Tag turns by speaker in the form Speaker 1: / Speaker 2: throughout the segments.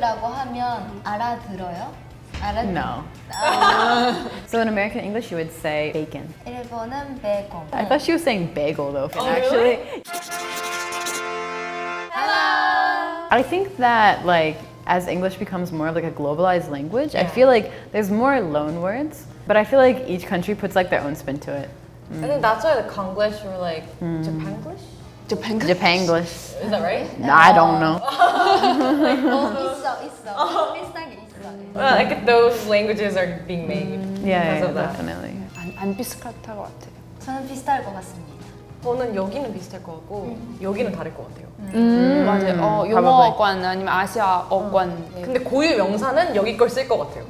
Speaker 1: tofu라고 하면 알아들어요?
Speaker 2: No. So in American English, you would say bacon.
Speaker 1: 일본은 베이컨.
Speaker 2: I thought she was saying bagel though.
Speaker 3: Oh,
Speaker 2: Actually,
Speaker 1: Hello.
Speaker 2: I think that like as English becomes more of like a globalized language, I feel like there's more loan words, but I feel like each country puts like their own spin to it.
Speaker 3: I think that's why the Konglish were like Japanglish.
Speaker 2: Japanglish.
Speaker 3: Is that right?
Speaker 2: No, I don't know.
Speaker 1: 있어. 비슷하게 있어.
Speaker 3: Well, like those languages are being made
Speaker 2: Yeah,
Speaker 3: because of that.
Speaker 2: definitely.
Speaker 4: 안 비슷할 것 같아요.
Speaker 1: 저는 비슷할 것 같습니다.
Speaker 3: 저는 여기는 비슷할 것 같고 여기는 다를 것 같아요.
Speaker 4: 맞아요. 영어권 아니면 아시아어권.
Speaker 3: 근데 고유 명사는 여기 걸 쓸 것 같아요.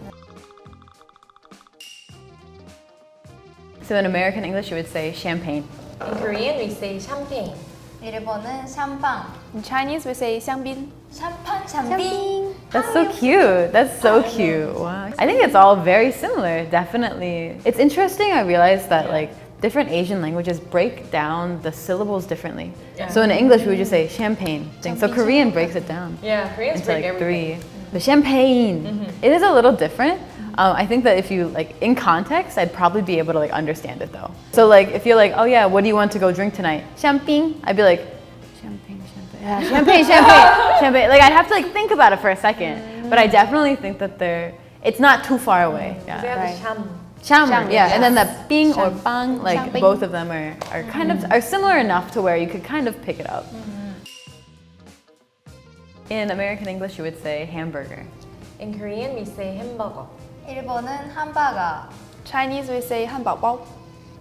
Speaker 2: So in American English, you would say champagne.
Speaker 3: In Korean, we say champagne.
Speaker 1: 일본은 샴빵.
Speaker 4: In Chinese, we say 香槟.
Speaker 1: 샴빙.
Speaker 2: That's so cute. That's so cute. Wow. I think it's all very similar, definitely. It's interesting, I realized that like different Asian languages break down the syllables differently.
Speaker 3: Yeah.
Speaker 2: So in English, we would just say champagne thing. So Korean breaks it down
Speaker 3: Yeah, Koreans
Speaker 2: into
Speaker 3: break
Speaker 2: like
Speaker 3: everything.
Speaker 2: 3. The champagne. It is a little different. I think that if you like in context, I'd probably be able to like understand it though. So like if you're like, oh yeah, what do you want to go drink tonight? Champagne. I'd be like, champagne. Yeah, champagne. Like I'd have to like think about it for a second. But I definitely think that it's not too far away.
Speaker 3: They
Speaker 2: Yeah.
Speaker 3: have the sham.
Speaker 2: Sham,
Speaker 4: Sham,
Speaker 2: yeah. And then the
Speaker 4: yes.
Speaker 2: bing or
Speaker 4: Sham.
Speaker 2: bang, like
Speaker 4: Champagne.
Speaker 2: both of them are kind of are similar enough to where you could kind of pick it up. In American English, you would say hamburger.
Speaker 3: In Korean, we say hamburger.
Speaker 1: 일본은 함바가.
Speaker 4: Chinese, we say 汉堡包.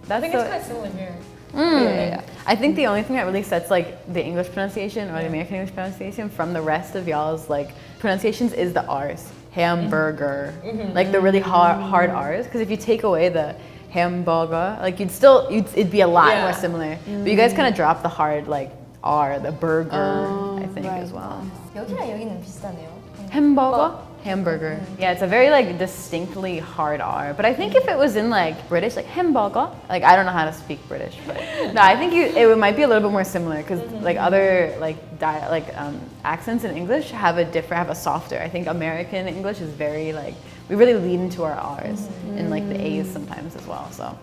Speaker 3: I
Speaker 2: That's
Speaker 3: think
Speaker 2: so-
Speaker 3: it's kind of similar here.
Speaker 2: Yeah. I think the only thing that really sets like the English pronunciation or the American English pronunciation from the rest of y'all's like pronunciations is the R's. Hamburger. Like the really hard R's. Because if you take away the hamburger, like it'd be a lot
Speaker 3: Yeah.
Speaker 2: more similar. But you guys kind of drop the hard like R, the burger, I think
Speaker 4: right.
Speaker 2: as well.
Speaker 1: 여기랑 여기는 비슷하네요.
Speaker 2: Hamburger? Hamburger. Yeah, it's a very like distinctly hard R. But I think if it was in like British, like hamburger, like I don't know how to speak British, but no, I think it might be a little bit more similar because like other like accents in English have a softer. I think American English is very like we really lean into our R's and like the A's sometimes as well. So.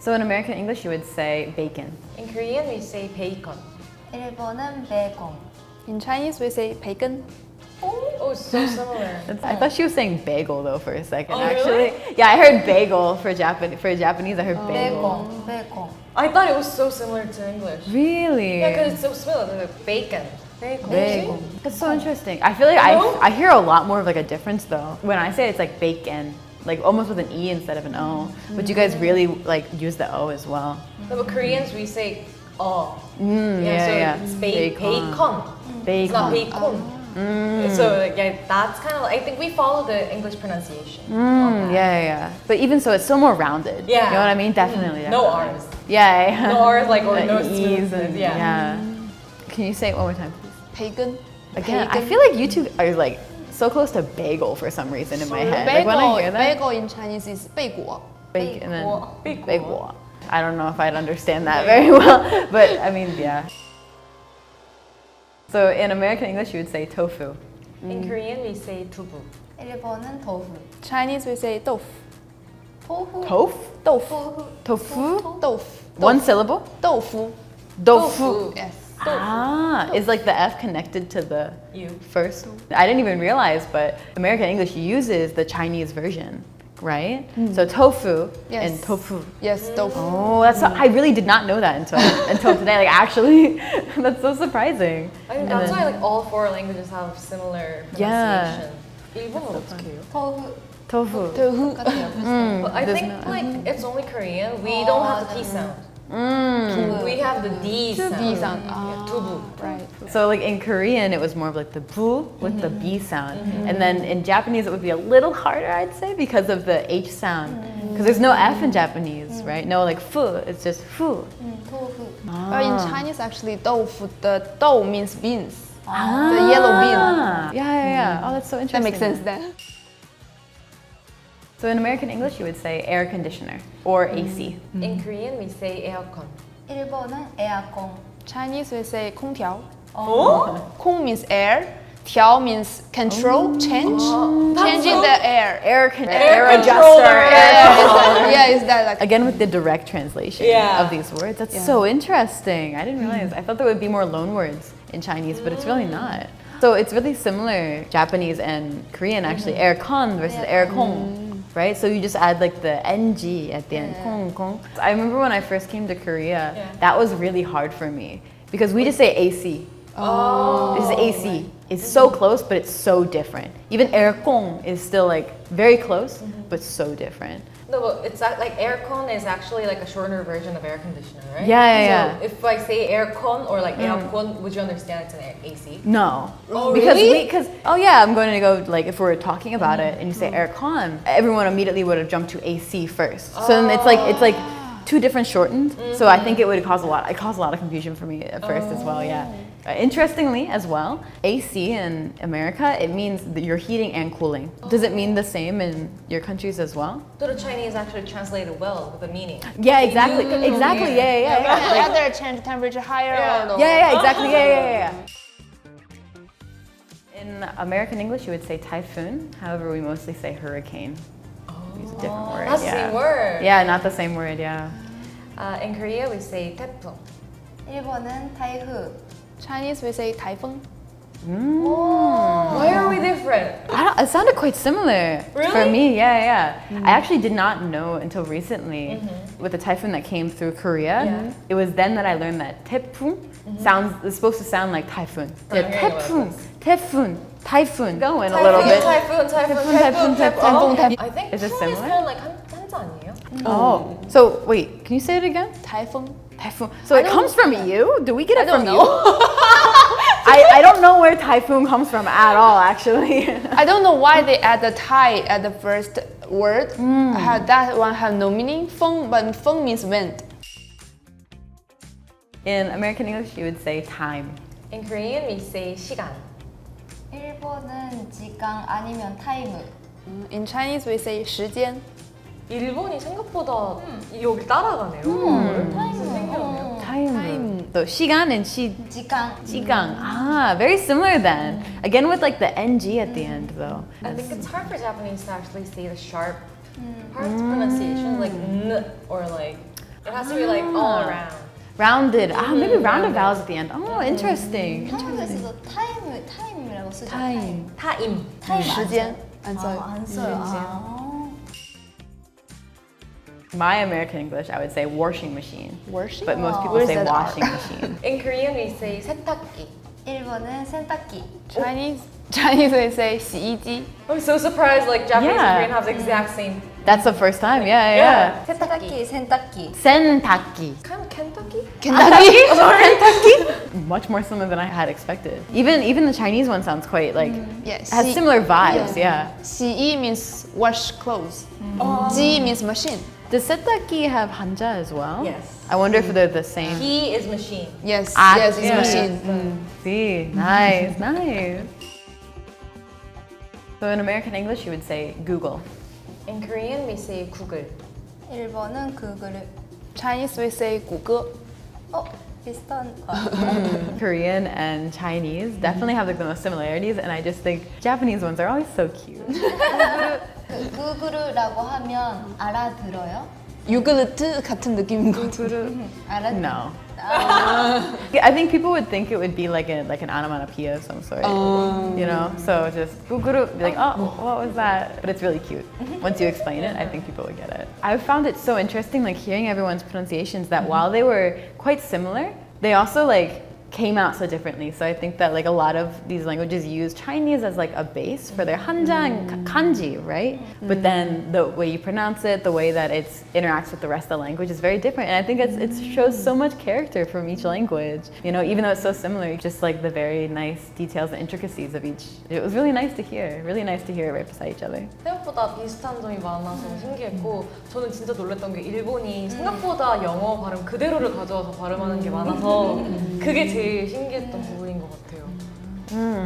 Speaker 2: So in American English, you would say bacon.
Speaker 3: In Korean, we say bacon.
Speaker 1: 일본은 베이컨.
Speaker 4: In Chinese, we say bacon.
Speaker 3: Oh, so similar.
Speaker 2: I thought she was saying bagel though for a second.
Speaker 3: Oh,
Speaker 2: actually,
Speaker 3: really?
Speaker 2: yeah, I heard bagel for Japanese. I heard bagel.
Speaker 1: 베이컨.
Speaker 3: I thought it was so similar to English.
Speaker 2: Really?
Speaker 3: Yeah, because it's so similar. They're like bacon.
Speaker 2: Bagel. That's so interesting. I feel like I hear a lot more of like a difference though. When I say it, it's like bacon, like almost with an E instead of an O. But you guys really like use the O as well.
Speaker 3: No, but Koreans, we say oh.
Speaker 2: Yeah,
Speaker 3: so it's
Speaker 2: Bacon.
Speaker 3: bacon. It's not
Speaker 2: Bacon.
Speaker 3: bacon. So yeah, that's kind of. I think we follow the English pronunciation. on that.
Speaker 2: Yeah. But even so, it's still more rounded.
Speaker 3: Yeah.
Speaker 2: You know what I mean? Definitely.
Speaker 3: No
Speaker 2: definitely.
Speaker 3: R's.
Speaker 2: Yeah.
Speaker 3: No R's like or
Speaker 2: The
Speaker 3: no
Speaker 2: E's
Speaker 3: smoothness.
Speaker 2: and yeah. Can you say it one more time, please?
Speaker 4: Bacon.
Speaker 2: Again, I feel like you two are like so close to bagel for some reason in my head. Like when I hear that,
Speaker 4: bagel in Chinese is 贝果.
Speaker 2: bake and then
Speaker 3: Big
Speaker 2: bagel. I don't know if I'd understand that very well, but I mean, yeah. So in American English, you would say tofu.
Speaker 3: In Korean, we say tubu.
Speaker 1: 일본은 tofu.
Speaker 4: Chinese, we say 豆腐.
Speaker 1: tofu.
Speaker 2: Tofu?
Speaker 4: Tofu.
Speaker 2: Tofu?
Speaker 4: 豆腐.
Speaker 2: One syllable?
Speaker 4: 豆腐.
Speaker 2: Tofu.
Speaker 4: Yes.
Speaker 2: Ah, is like the F connected to the
Speaker 3: You.
Speaker 2: first? I didn't even realize, but American English uses the Chinese version, right? So tofu
Speaker 4: Yes.
Speaker 2: and tofu.
Speaker 4: Yes, 豆腐.
Speaker 2: Oh, I really did not know that until today. Like actually, that's so surprising.
Speaker 3: I think that's why like all four languages have similar
Speaker 2: Yeah.
Speaker 3: pronunciation. Even 어떻게 해요?
Speaker 1: tofu.
Speaker 2: Tofu.
Speaker 4: tofu.
Speaker 3: But I
Speaker 2: There's
Speaker 3: think
Speaker 2: no-
Speaker 3: like it's only Korean. We don't have the T sound. We have the D sound.
Speaker 4: D sound.
Speaker 3: Yeah, tubu.
Speaker 4: Right.
Speaker 2: So like in Korean, it was more of like the bu with the B sound. And then in Japanese, it would be a little harder, I'd say, because of the H sound. Because there's no F in Japanese, right? No like fu, it's just fu.
Speaker 1: tofu.
Speaker 4: But in Chinese, actually, 豆腐, the 豆 means beans. The yellow bean.
Speaker 2: Yeah. Oh, that's so
Speaker 4: That
Speaker 2: interesting.
Speaker 4: makes sense then.
Speaker 2: So in American English, you would say air conditioner or AC.
Speaker 3: In Korean, we say aircon.
Speaker 1: 일본은 에어컨.
Speaker 4: Chinese, we say 空调. 콩 means air. 调 means control, change. Changing the air.
Speaker 2: Air
Speaker 3: controller.
Speaker 2: adjuster.
Speaker 4: Yeah, is that like
Speaker 2: Again with the direct translation
Speaker 3: Yeah.
Speaker 2: of these words. That's so interesting. I didn't realize. I thought there would be more loan words in Chinese, but it's really not. So it's really similar, Japanese and Korean actually. Aircon versus aircon, right? So you just add like the ng at the end. Kong, kong. I remember when I first came to Korea, that was really hard for me because we just say AC. This is AC. It's so close, but it's so different. Even aircon is still like very close, but so different.
Speaker 3: No, but it's like aircon is actually like a shorter version of air conditioner, right?
Speaker 2: Yeah.
Speaker 3: So if I say aircon or like aircon, would you understand it's an AC?
Speaker 2: No.
Speaker 3: Oh,
Speaker 2: because
Speaker 3: really?
Speaker 2: I'm going to go, like, if we're talking about it and you say aircon, everyone immediately would have jumped to AC first. So then it's like two different shortened. So I think it would cause a lot of confusion for me at first as well, yeah. Interestingly as well, AC in America, it means that you're heating and cooling. Does it mean the same in your countries as well?
Speaker 3: So the Chinese actually translated well with the meaning.
Speaker 2: Yeah, exactly. Exactly. Yeah.
Speaker 4: either change temperature higher or lower.
Speaker 2: Yeah, exactly. Yeah. In American English, you would say typhoon. However, we mostly say hurricane. Use a different word.
Speaker 3: That's the same word.
Speaker 2: Yeah, not the same word. Yeah.
Speaker 3: In Korea, we say Typhoon.
Speaker 1: 일본은 타이후.
Speaker 4: Chinese we say typhoon.
Speaker 3: Why are we different?
Speaker 2: It sounded quite similar for
Speaker 3: Really?
Speaker 2: me. Yeah. I actually did not know until recently with the typhoon that came through Korea. It was then that I learned that typhoon is supposed to sound like typhoon.
Speaker 3: I'm hearing about
Speaker 2: Typhoon. Going a little bit.
Speaker 3: Typhoon. I think
Speaker 2: Is it
Speaker 3: 푸
Speaker 2: similar?
Speaker 3: spelled like 한자 아니에요?
Speaker 2: Oh, so wait, can you say it again?
Speaker 4: Typhoon.
Speaker 2: Typhoon. So it comes from you? Do we get it from
Speaker 4: don't
Speaker 2: you? I don't know where typhoon comes from at all, actually.
Speaker 4: I don't know why they add the Thai at the first word. That one have no meaning. Feng, but feng means wind.
Speaker 2: In American English, you would say time.
Speaker 3: In Korean, we say 시간.
Speaker 1: 일본은 지강 아니면 타이무.
Speaker 4: In Chinese we say 时间.
Speaker 3: 일본이 생각보다 여기 따라가네요. 신기하네요.
Speaker 2: Time. So 시간 and
Speaker 1: 지강.
Speaker 2: 시간. Very similar then. Again with like the ng at the end though.
Speaker 3: I think it's hard for Japanese to actually say the sharp parts pronunciation, like n or like it has to be like all around.
Speaker 2: Rounded. Maybe rounded vowels at the end. Oh, interesting.
Speaker 1: 한국에서도 타임이라고 쓰죠.
Speaker 2: Time.
Speaker 3: 타임.
Speaker 1: 타임 안
Speaker 4: 时间.
Speaker 1: 써요?
Speaker 4: 안 써요.
Speaker 1: 안 써요.
Speaker 2: My American English, I would say washing machine.
Speaker 4: Washing?
Speaker 2: But most people
Speaker 4: Where's
Speaker 2: say
Speaker 4: that
Speaker 2: washing machine.
Speaker 3: In Korean, we say 세탁기.
Speaker 1: 일본은 세탁기.
Speaker 4: Chinese we say 洗衣机.
Speaker 3: I'm so surprised, like Japanese
Speaker 2: Yeah.
Speaker 3: and Korean have the exact same.
Speaker 2: That's the first time. Yeah.
Speaker 1: 세탁기, 세탁기.
Speaker 2: Sentakki.
Speaker 3: Kind of Kentucky?
Speaker 2: Kentucky? Much more similar than I had expected. Even the Chinese one sounds quite like
Speaker 4: Yes.
Speaker 2: has similar vibes. Yeah.
Speaker 4: 洗衣 means wash clothes. 지 means machine.
Speaker 2: Does setakki have hanja as well?
Speaker 3: Yes.
Speaker 2: I wonder if they're the same.
Speaker 3: He is machine.
Speaker 4: Yes,
Speaker 2: Ah,
Speaker 4: yes, it's
Speaker 2: yeah.
Speaker 4: machine.
Speaker 2: See, nice. So in American English, you would say Google.
Speaker 3: In Korean, we say Google.
Speaker 1: 일본은 그거를.
Speaker 4: Chinese we say 谷歌.
Speaker 1: 비슷한.
Speaker 2: Korean and Chinese definitely have like the most similarities, and I just think Japanese ones are always so cute.
Speaker 1: 구글이라고 하면 알아들어요?
Speaker 4: 요구르트 같은 느낌인 거죠.
Speaker 1: 알아들어요.
Speaker 2: No. I think people would think it would be like an onomatopoeia of some sort, you know? So just guguru, be like, oh, what was that? But it's really cute. Once you explain it, I think people would get it. I found it so interesting, like hearing everyone's pronunciations, that while they were quite similar, they also like came out so differently. So I think that like a lot of these languages use Chinese as like a base for their hanja and kanji, right? But then the way you pronounce it, the way that it interacts with the rest of the language is very different. And I think it shows so much character from each language. You know, even though it's so similar, just like the very nice details and intricacies of each. It was really nice to hear. Really nice to hear it right beside each other.
Speaker 3: 생각보다 비슷한 점이 많아서 신기했고 저는 진짜 놀랐던 게 일본이 생각보다 영어 발음 그대로를 가져와서 발음하는 게 많아서 그게 제일 신기했던 부분인 것 같아요.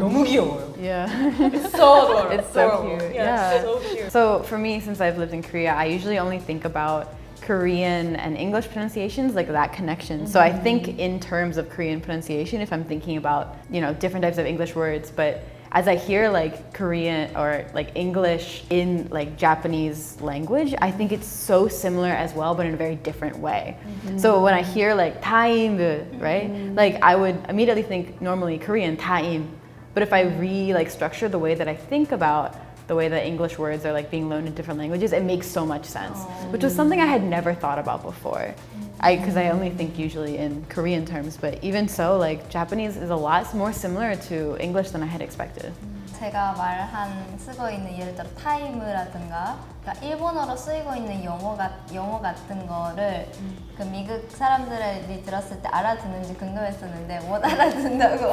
Speaker 3: 너무 귀여워요.
Speaker 2: Yeah.
Speaker 3: It's so adorable.
Speaker 2: It's so cute.
Speaker 3: Yeah,
Speaker 2: Yeah.
Speaker 3: so cute.
Speaker 2: So for me, since I've lived in Korea, I usually only think about Korean and English pronunciations, like that connection. So I think in terms of Korean pronunciation, if I'm thinking about, you know, different types of English words, but as I hear like Korean or like English in like Japanese language, I think it's so similar as well, but in a very different way. So when I hear like taim, right, like I would immediately think normally Korean taim, but if I like structure the way that I think about the way that English words are like being learned in different languages, it makes so much sense, which was something I had never thought about before. Because I only think usually in Korean terms, but even so, like Japanese is a lot more similar to English than I had expected.
Speaker 1: 제가 말한 쓰고 있는 예를 들어 타임이라든가 그러니까 일본어로 쓰이고 있는 영어 같은 거를 그 미국 사람들이 들었을 때 알아듣는지 궁금했었는데 못 알아듣는다고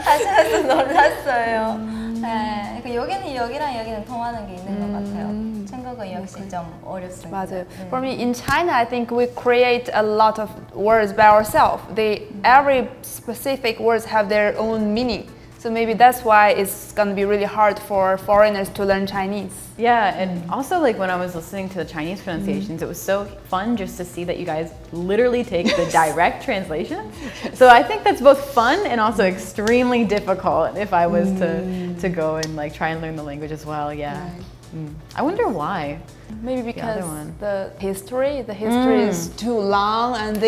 Speaker 1: 하셔서 놀랐어요. 네, 그 여기랑 여기는 통하는 게 있는 것 같아요. 중국어 역시 좀 어렵습니다.
Speaker 4: 맞아요. For me, in China, I think we create a lot of words by ourselves. Every specific words have their own meaning. So maybe that's why it's gonna be really hard for foreigners to learn Chinese.
Speaker 2: Yeah, and also like when I was listening to the Chinese pronunciations, it was so fun just to see that you guys literally take the direct translation. So I think that's both fun and also extremely difficult if I was to go and like try and learn the language as well. Yeah.
Speaker 4: Right.
Speaker 2: I wonder why.
Speaker 4: Maybe because
Speaker 2: other one.
Speaker 4: the history is too long, and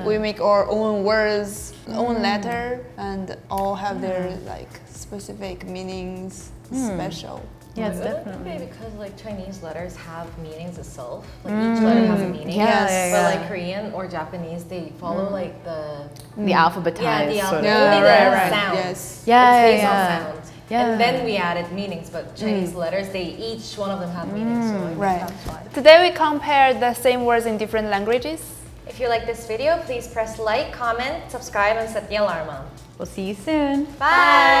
Speaker 4: we make our own words, own letter, and all have their like specific meanings, special.
Speaker 2: Yeah, it's
Speaker 3: Wouldn't
Speaker 2: definitely.
Speaker 3: it be because like Chinese letters have meanings itself? Like each letter has a meaning.
Speaker 2: Yes.
Speaker 3: But
Speaker 2: Yeah.
Speaker 3: like Korean or Japanese, they follow like the
Speaker 2: The alphabetized
Speaker 3: the
Speaker 2: sort of.
Speaker 3: only the sound.
Speaker 4: Yes.
Speaker 2: Yeah,
Speaker 3: It's based
Speaker 2: yeah,
Speaker 3: on
Speaker 2: yeah.
Speaker 3: sound.
Speaker 2: Yeah.
Speaker 3: And then we added meanings, but Chinese letters, each one of them have meanings. So like,
Speaker 4: Right.
Speaker 3: that's why.
Speaker 4: Today we compared the same words in different languages.
Speaker 3: If you like this video, please press like, comment, subscribe, and set the alarm on.
Speaker 2: We'll see you soon.
Speaker 3: Bye!